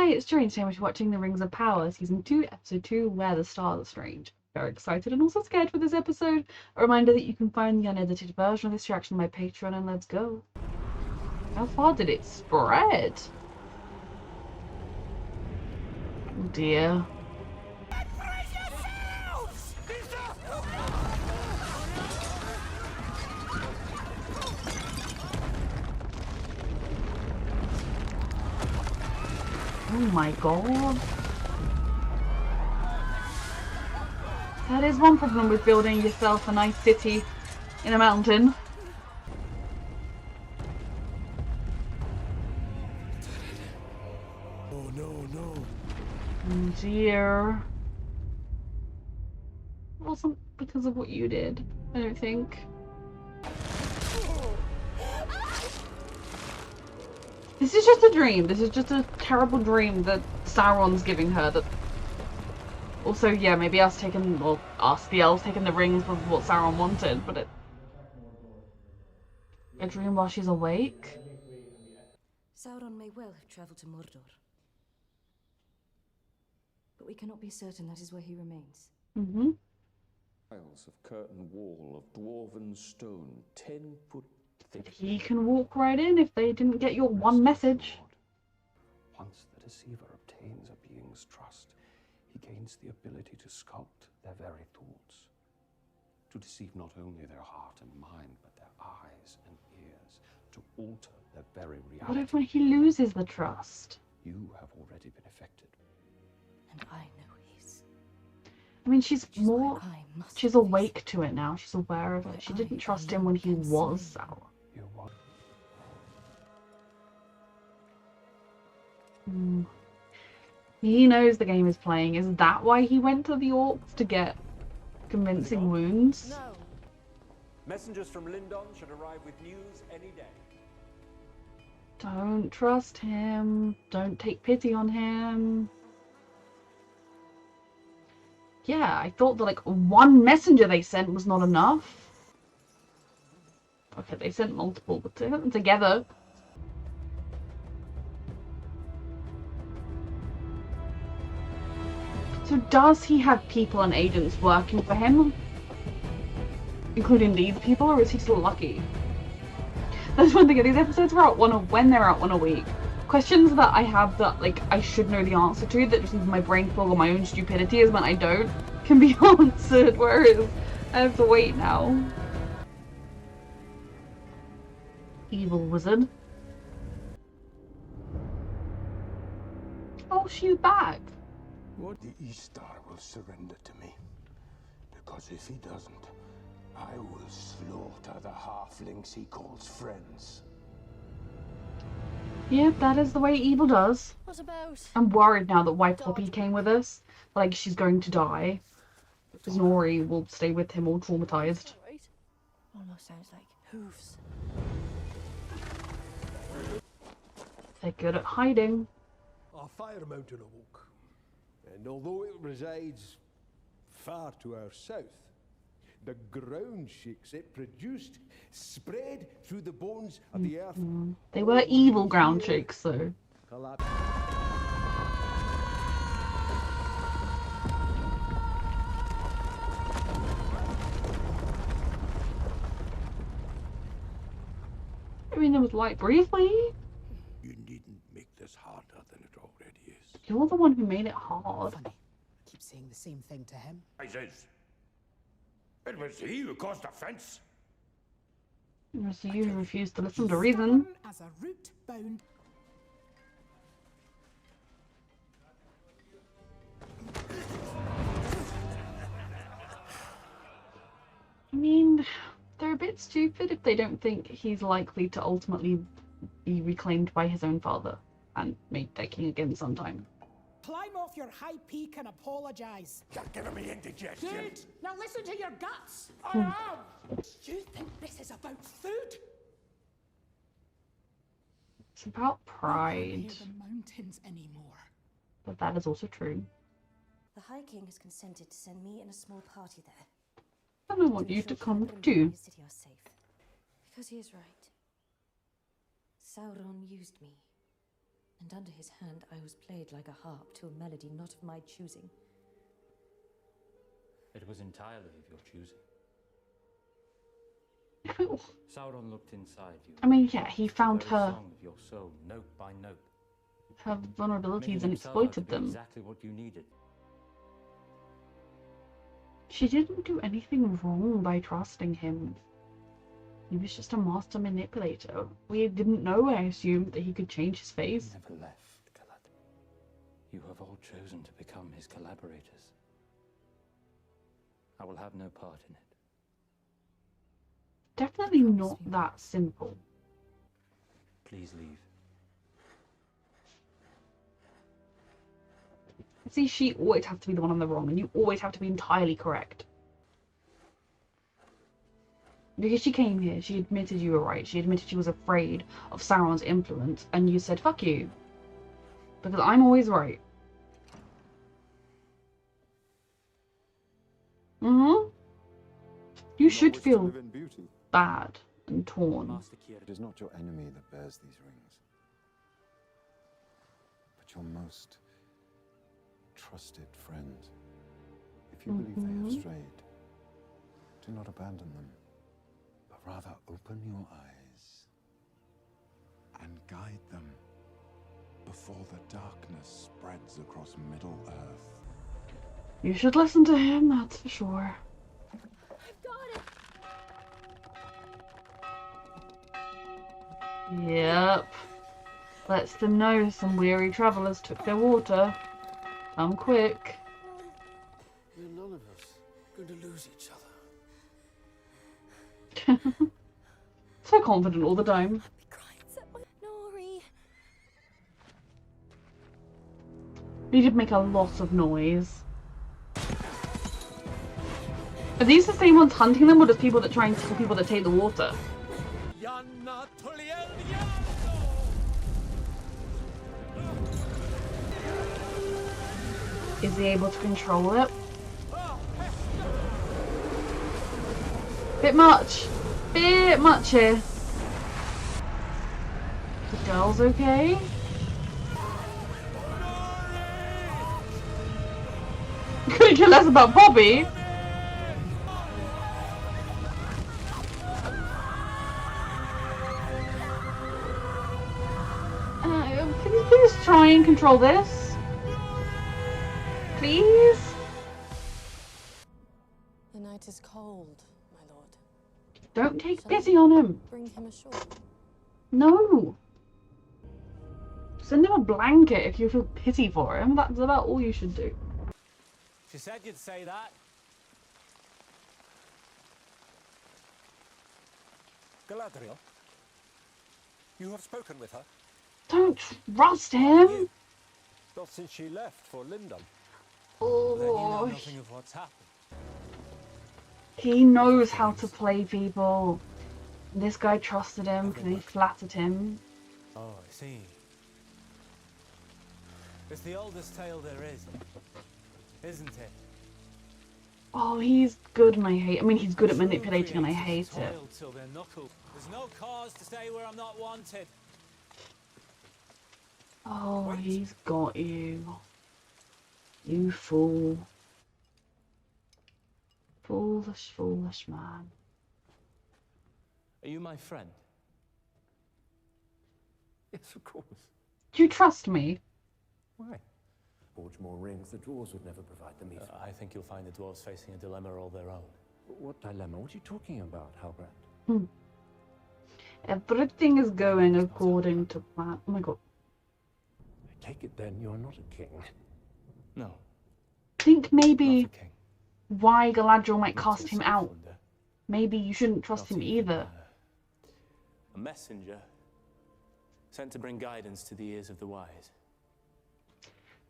Hi, it's Jane. So much watching The Rings of Power, Season 2, Episode 2, Where the Stars Are Strange. Very excited and also scared for this episode. A reminder that you can find the unedited version of this reaction on my Patreon, and let's go. How far did it spread? Oh dear. Oh my god. That is one problem with building yourself a nice city in a mountain. Oh no. Oh dear. It wasn't because of what you did, I don't think. This is just a dream. This is just a terrible dream that Sauron's giving her. That also, yeah, maybe us, the elves, taking the rings was what Sauron wanted, but a dream while she's awake? Sauron may well have travelled to Mordor, but we cannot be certain that is where he remains. Mm-hmm. Miles of curtain wall of dwarven stone, 10 foot thick. He can walk right in if they didn't get your one message. Once the deceiver obtains a being's trust, he gains the ability to sculpt their very thoughts, to deceive not only their heart and mind, but their eyes and ears, to alter their very reality. What if when he loses the trust? You have already been affected. And I know his. I mean, she's awake to it now. She's aware of it. She didn't trust him when he was Sauron. You want He knows the game is playing. Is that why he went to the orcs to get convincing wounds? No. Messengers from Lindon should arrive with news any day. Don't trust him. Don't take pity on him. Yeah, I thought that like one messenger they sent was not enough. Okay, they sent multiple, but they put them together. So does he have people and agents working for him? Including these people, or is he still lucky? That's one thing, these episodes are out when they're out one a week. Questions that I have that like I should know the answer to, that just my brain fog or my own stupidity is when I don't, can be answered, whereas I have to wait now. Evil wizard. Oh, she's back. What? The Eastar will surrender to me. Because if he doesn't, I will slaughter the halflings he calls friends. Yep, that is the way evil does. What about? I'm worried now that White Poppy came with us. Like, she's going to die. Because Nori will stay with him all traumatized. Right. Almost sounds like hooves. They're good at hiding. Our fire mountain awoke, and although it resides far to our south, the ground shakes it produced spread through the bones of the earth. They were evil ground shakes, though. I mean, there was light briefly. You needn't make this harder than it already is. You're the one who made it hard. Funny. I keep saying the same thing to him. It was he who caused offense. So you refused to listen to reason. As a root bound. I mean, they're a bit stupid if they don't think he's likely to ultimately be reclaimed by his own father and made their king again sometime. Climb off your high peak and apologize. You're giving me indigestion. Good. Now listen to your guts. I am. You think this is about food? It's about I pride, can't hear the mountains anymore. but that is also true. The High King has consented to send me and a small party there. And I want you to come too. The city are safe. Because he is right. Sauron used me And under his hand I was played like a harp to a melody not of my choosing. It was entirely of your choosing. Oh. Sauron looked inside you. I mean, yeah, he The found very her song of your soul, note by note, vulnerabilities making and himself out to exploited be them. exactly what you needed. She didn't do anything wrong by trusting him. He was just a master manipulator. We didn't know, I assumed, that he could change his He face. never left, Galadriel. You have all chosen to become his collaborators. I will have no part in it. Definitely not that simple. Please leave. See, she always has to be the one on the wrong, and you always have to be entirely correct. Because she came here, she admitted you were right. She admitted she was afraid of Sauron's influence, and you said, fuck you. Because I'm always right. Mm-hmm. You should feel bad and torn. Master Kier, It is not your enemy that bears these rings, but your most trusted friend. If you believe they have strayed, do not abandon them, but rather open your eyes and guide them before the darkness spreads across Middle-earth. You should listen to him, that's for sure. I've got it! Yep. Lets them know some weary travelers took their water. Come quick. We're none of us going to lose each other. So confident all the time. Be crying so much. Nori! He did make a lot of noise. Are these the same ones hunting them, or just people that try and kill people that take the water? Is he able to control it? Bit much. Bit much here. The girl's okay? Couldn't care less about Bobby. Can you please try and control this? Please? The night is cold, my lord. Don't take pity on him. Bring him ashore. No. Send him a blanket if you feel pity for him. That's about all you should do. she said you'd say that. Galadriel, you have spoken with her? Don't trust him. Not since she left for Lindon. Oh, Then you know nothing of what's happened. he knows how to play people. This guy trusted him because he flattered him. Oh, I see. It's the oldest tale there is, isn't it? Oh, he's good and I hate. I mean, he's good at manipulating and I hate it. Toil till they're knuckled. There's no cause to stay where I'm not wanted. Oh, he's got you. You fool. Foolish, foolish man. Are you my friend? Yes, of course. Do you trust me? Why? Forge more rings, the dwarves would never provide them either. I think you'll find the dwarves facing a dilemma all their own. What dilemma? What are you talking about, Halbrand? Everything is going according to plan. Oh my god. I take it then you're not a king. No, Think not maybe a king. why Galadriel might Not cast since him out. Elrond, Maybe you shouldn't trust not him even, either. A messenger sent to bring guidance to the ears of the wise.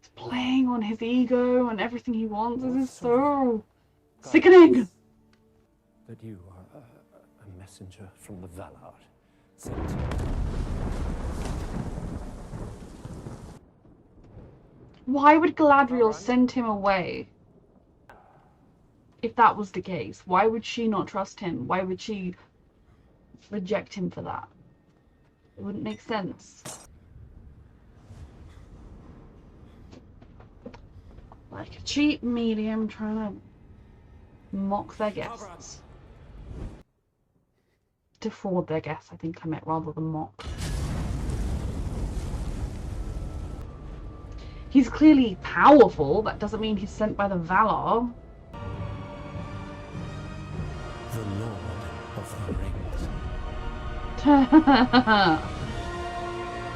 He's playing on his ego and everything he wants. This is so sickening. That you are a messenger from the Valar. Sent. Why would Galadriel send him away? If that was the case, why would she not trust him? Why would she reject him for that? It wouldn't make sense. Like a cheap medium trying to mock their guests. Defraud their guests, I think I meant, rather than mock. He's clearly powerful, that doesn't mean he's sent by the Valar. The Lord of the Rings.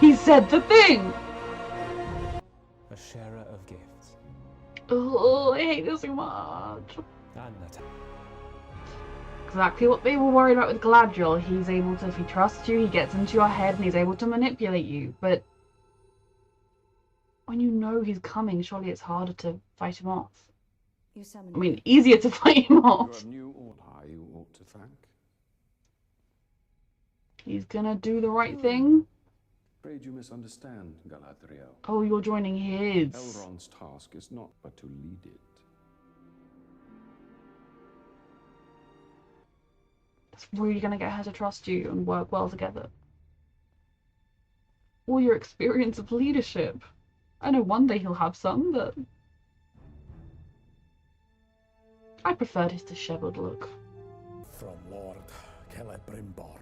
He said the thing! A sharer of gifts. Oh, I hate this so much. And that. Exactly what they were worried about with Galadriel. He's able to, if he trusts you, he gets into your head and he's able to manipulate you. But when you know he's coming, surely it's harder to fight him off. You summoned I mean, easier to fight him You off. have new order you ought to thank. He's gonna do the right thing. Afraid you misunderstand, Galadriel. Oh, you're joining his. Elrond's task is not but to lead it. That's really gonna get her to trust you and work well together. All your experience of leadership. I know one day he'll have some, but I preferred his disheveled look. From Lord Celebrimbor.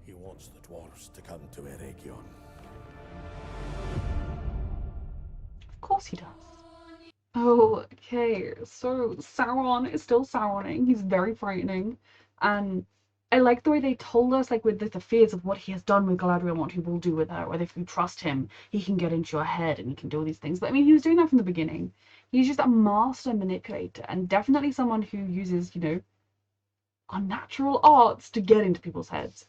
He wants the dwarves to come to Eregion. Of course he does. Okay, so Sauron is still Sauroning. He's very frightening. And I like the way they told us, like, with the fears of what he has done with Galadriel and what he will do with her. Whether if you trust him, he can get into your head and he can do all these things. But I mean, he was doing that from the beginning. He's just a master manipulator and definitely someone who uses, you know, unnatural arts to get into people's heads.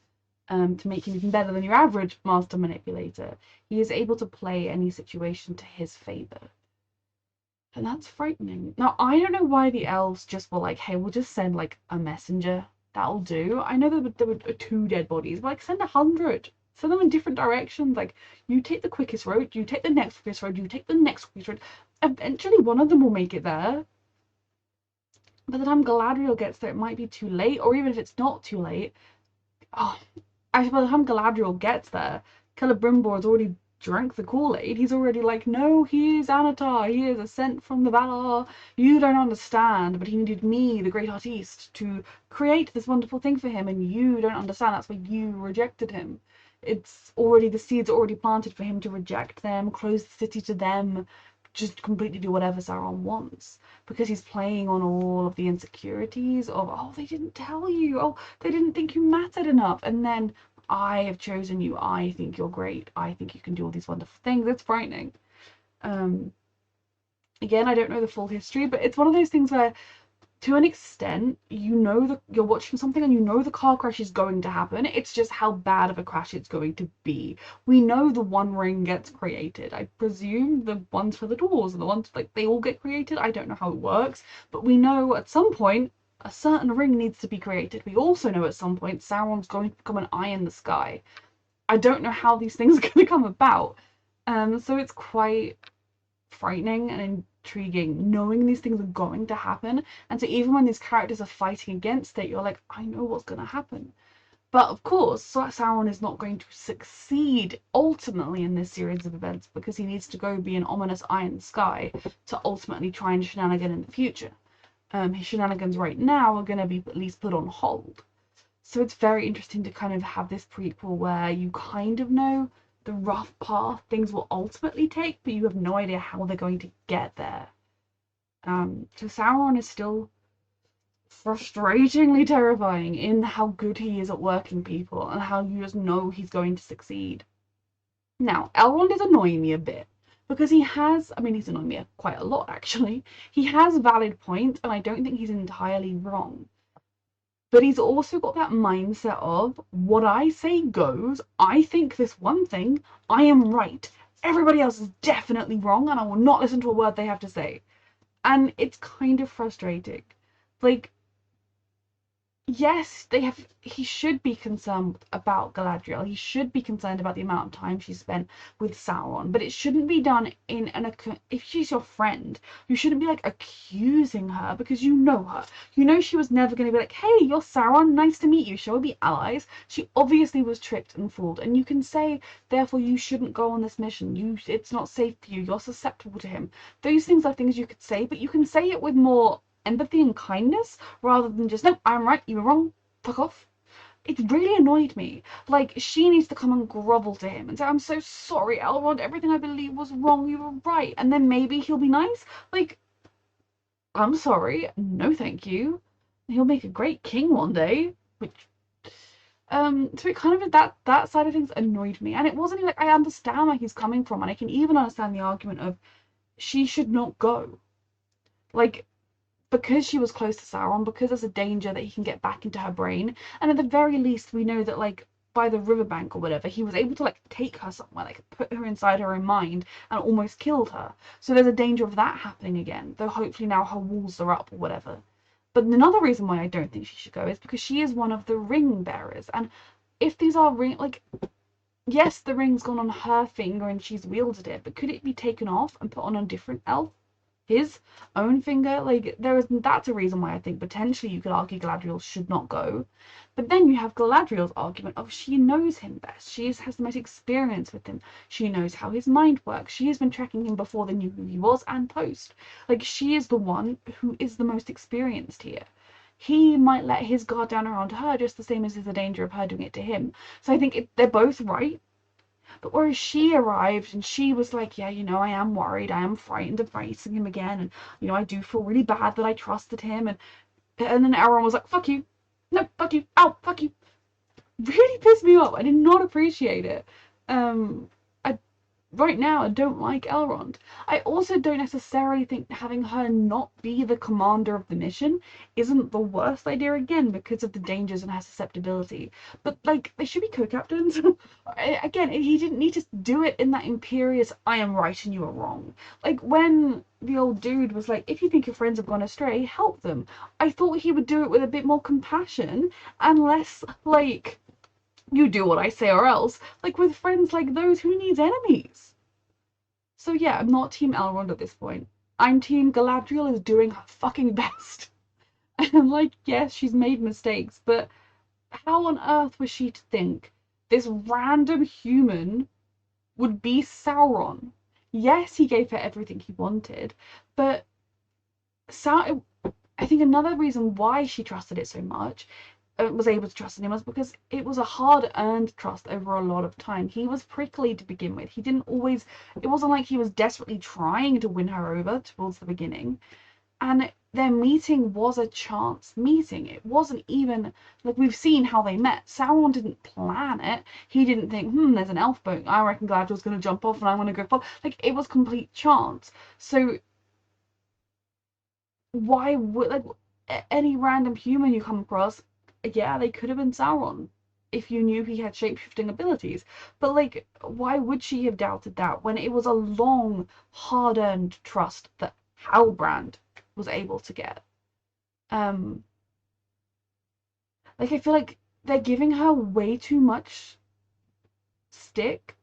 To make him even better than your average master manipulator. He is able to play any situation to his favor. And that's frightening. Now, I don't know why the elves just were like, hey, we'll just send, like, a messenger. That'll do. I know there were 2 dead bodies, but, like, send 100. Send them in different directions. Like, you take the quickest road, you take the next quickest road, you take the next quickest road. Eventually, one of them will make it there. By the time Galadriel gets there, it might be too late. Or even if it's not too late, oh, actually, by the time Galadriel gets there, Celebrimbor has already drank the Kool-Aid. He's already like, no, he is Anatar. He is a sent from the Valar. You don't understand, but he needed me, the great artiste, to create this wonderful thing for him, and you don't understand. That's why you rejected him. It's already, the seeds are already planted for him to reject them, close the city to them, just completely do whatever Sauron wants. Because he's playing on all of the insecurities of, oh, they didn't tell you. Oh, they didn't think you mattered enough. And then, I have chosen you. I think you're great. I think you can do all these wonderful things. It's frightening. Again, I don't know the full history, but it's one of those things where, to an extent, you know that you're watching something and you know the car crash is going to happen. It's just how bad of a crash it's going to be. We know the One Ring gets created. I presume the ones for the doors and the ones, like, they all get created. I don't know how it works, but we know at some point a certain ring needs to be created. We also know at some point Sauron's going to become an eye in the sky. I don't know how these things are going to come about. So it's quite frightening and intriguing knowing these things are going to happen. And so even when these characters are fighting against it, you're like, I know what's going to happen. But of course, Sauron is not going to succeed ultimately in this series of events because he needs to go be an ominous eye in the sky to ultimately try and shenanigan in the future. His shenanigans right now are going to be at least put on hold. So it's very interesting to kind of have this prequel where you kind of know the rough path things will ultimately take, but you have no idea how they're going to get there. So Sauron is still frustratingly terrifying in how good he is at working people and how you just know he's going to succeed. Now, Elrond is annoying me a bit. Because he has, I mean, he's annoying me quite a lot, actually. He has valid points, and I don't think he's entirely wrong. But he's also got that mindset of, what I say goes, I think this one thing, I am right. Everybody else is definitely wrong, and I will not listen to a word they have to say. And it's kind of frustrating. Like, yes, he should be concerned about Galadriel. He should be concerned about the amount of time she spent with Sauron, but it shouldn't be done if she's your friend, you shouldn't be like accusing her because you know her. You know she was never going to be like, hey, you're Sauron, nice to meet you, shall we be allies? She obviously was tricked and fooled, and you can say, therefore you shouldn't go on this mission. It's not safe for you. You're susceptible to him. Those things are things you could say, but you can say it with more empathy and kindness rather than just, no, I'm right, you were wrong, fuck off. It really annoyed me. Like, she needs to come and grovel to him and say, I'm so sorry, Elrond, everything I believe was wrong, you were right, and then maybe he'll be nice. Like, I'm sorry, no thank you. He'll make a great king one day, which so it kind of that side of things annoyed me. And it wasn't like, I understand where he's coming from, and I can even understand the argument of she should not go. Like, because she was close to Sauron, because there's a danger that he can get back into her brain, and at the very least we know that, like, by the riverbank or whatever, he was able to, like, take her somewhere, like, put her inside her own mind and almost killed her. So there's a danger of that happening again, though hopefully now her walls are up or whatever. But another reason why I don't think she should go is because she is one of the ring bearers, and if these are like, yes, the ring's gone on her finger and she's wielded it, but could it be taken off and put on a different elf? His own finger? Like, that's a reason why I think potentially you could argue Galadriel should not go. But then you have Galadriel's argument of she knows him best. She has the most experience with him. She knows how his mind works. She has been tracking him before they knew who he was and post. Like, she is the one who is the most experienced here. He might let his guard down around her just the same as there's a danger of her doing it to him. So I think they're both right. But whereas she arrived and she was like, yeah, you know, I am worried, I am frightened of facing him again, and, you know, I do feel really bad that I trusted him, and then Elrond was like, fuck you, no, fuck you, ow, fuck you. Really pissed me off. I did not appreciate it. Right now, I don't like Elrond. I also don't necessarily think having her not be the commander of the mission isn't the worst idea, again, because of the dangers and her susceptibility. But, like, they should be co-captains. Again, he didn't need to do it in that imperious, I am right and you are wrong. Like, when the old dude was like, if you think your friends have gone astray, help them. I thought he would do it with a bit more compassion and less, like, you do what I say or else. Like, with friends like those, who needs enemies? So yeah, I'm not Team Elrond at this point. I'm Team Galadriel is doing her fucking best. And I'm like, yes, she's made mistakes, but how on earth was she to think this random human would be Sauron? Yes, he gave her everything he wanted, but I think another reason why she trusted it so much, was able to trust in him, was because it was a hard-earned trust over a lot of time. He was prickly to begin with. He didn't always, it wasn't like he was desperately trying to win her over towards the beginning. And their meeting was a chance meeting. It wasn't even, like, we've seen how they met. Sauron didn't plan it. He didn't think, there's an elf boat, I reckon Galadriel's going to jump off and I'm going to go follow. Like, it was complete chance. So why would, like, any random human you come across, yeah, they could have been Sauron if you knew he had shape-shifting abilities. But, like, why would she have doubted that when it was a long, hard-earned trust that Halbrand was able to get? Like, I feel like they're giving her way too much stick,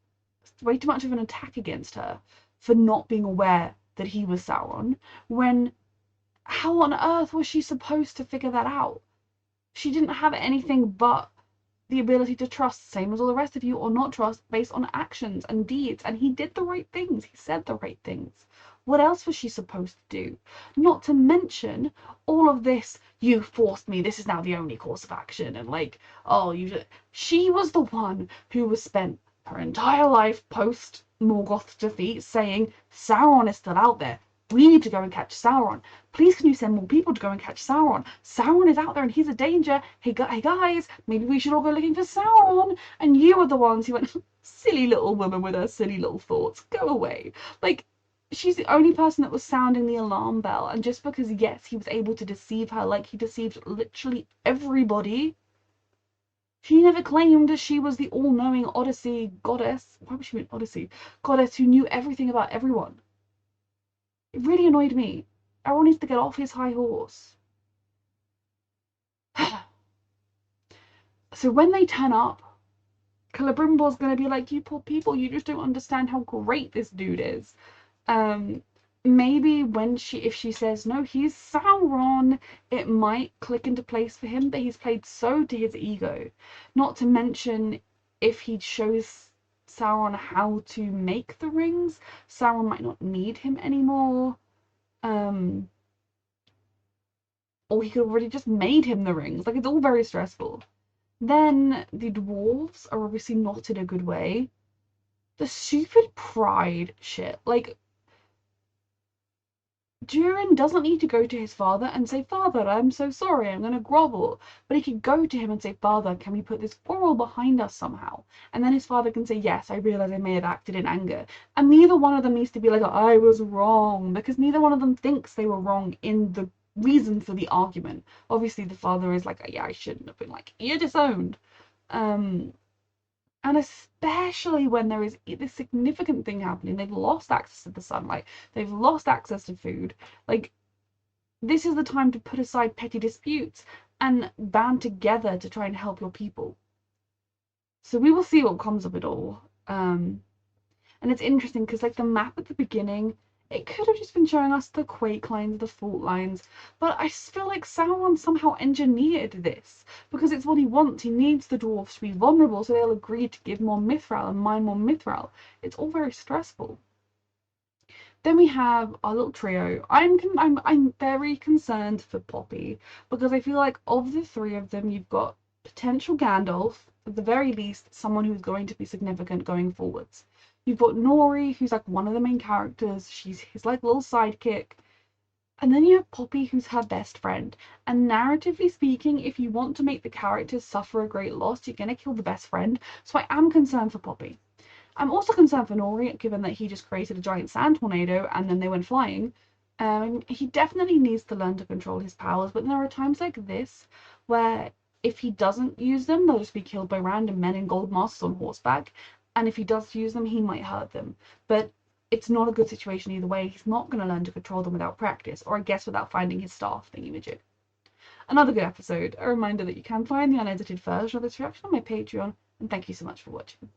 way too much of an attack against her for not being aware that he was Sauron, when how on earth was she supposed to figure that out? She didn't have anything but the ability to trust, same as all the rest of you, or not trust based on actions and deeds. And he did the right things. He said the right things. What else was she supposed to do? Not to mention all of this, you forced me, this is now the only course of action. And, like, oh, she was the one who was spent her entire life post Morgoth's defeat saying, Sauron is still out there. We need to go and catch Sauron. Please, can you send more people to go and catch Sauron? Sauron is out there and he's a danger. Hey guys, maybe we should all go looking for Sauron. And you were the ones who went, silly little woman with her silly little thoughts. Go away. Like, she's the only person that was sounding the alarm bell. And just because, yes, he was able to deceive her like he deceived literally everybody, she never claimed she was the all-knowing Odyssey goddess. Why would she be an Odyssey goddess who knew everything about everyone? It really annoyed me. Everyone needs to get off his high horse. So when they turn up, Celebrimbor's gonna be like, you poor people, you just don't understand how great this dude is. Maybe if she says, no, he's Sauron, it might click into place for him, but he's played so to his ego. Not to mention, if he shows Sauron how to make the rings, Sauron might not need him anymore. Or he could have already just made him the rings. Like, it's all very stressful. Then the dwarves are obviously not in a good way. The stupid pride shit. Like, Durin doesn't need to go to his father and say, Father, I'm so sorry, I'm going to grovel. But he could go to him and say, Father, can we put this quarrel behind us somehow? And then his father can say, yes, I realize I may have acted in anger. And neither one of them needs to be like, I was wrong, because neither one of them thinks they were wrong in the reason for the argument. Obviously, the father is like, yeah, I shouldn't have been, like, you're disowned. And especially when there is this significant thing happening, they've lost access to the sunlight, they've lost access to food. Like, this is the time to put aside petty disputes and band together to try and help your people. So we will see what comes of it all. And it's interesting because, like, the map at the beginning, it could have just been showing us the quake lines, the fault lines, but I just feel like Sauron somehow engineered this, because it's what he wants. He needs the dwarves to be vulnerable so they'll agree to give more mithril and mine more mithril. It's all very stressful. Then we have our little trio. I'm very concerned for Poppy, because I feel like of the three of them, you've got potential Gandalf, at the very least, someone who's going to be significant going forwards. You've got Nori, who's like one of the main characters. She's his like little sidekick. And then you have Poppy, who's her best friend. And narratively speaking, if you want to make the characters suffer a great loss, you're going to kill the best friend. So I am concerned for Poppy. I'm also concerned for Nori, given that he just created a giant sand tornado and then they went flying. He definitely needs to learn to control his powers, but there are times like this where if he doesn't use them, they'll just be killed by random men in gold masks on horseback. And if he does use them, he might hurt them. But it's not a good situation either way. He's not going to learn to control them without practice, or I guess without finding his staff thingy-majig. Another good episode. A reminder that you can find the unedited version of this reaction on my Patreon, and thank you so much for watching.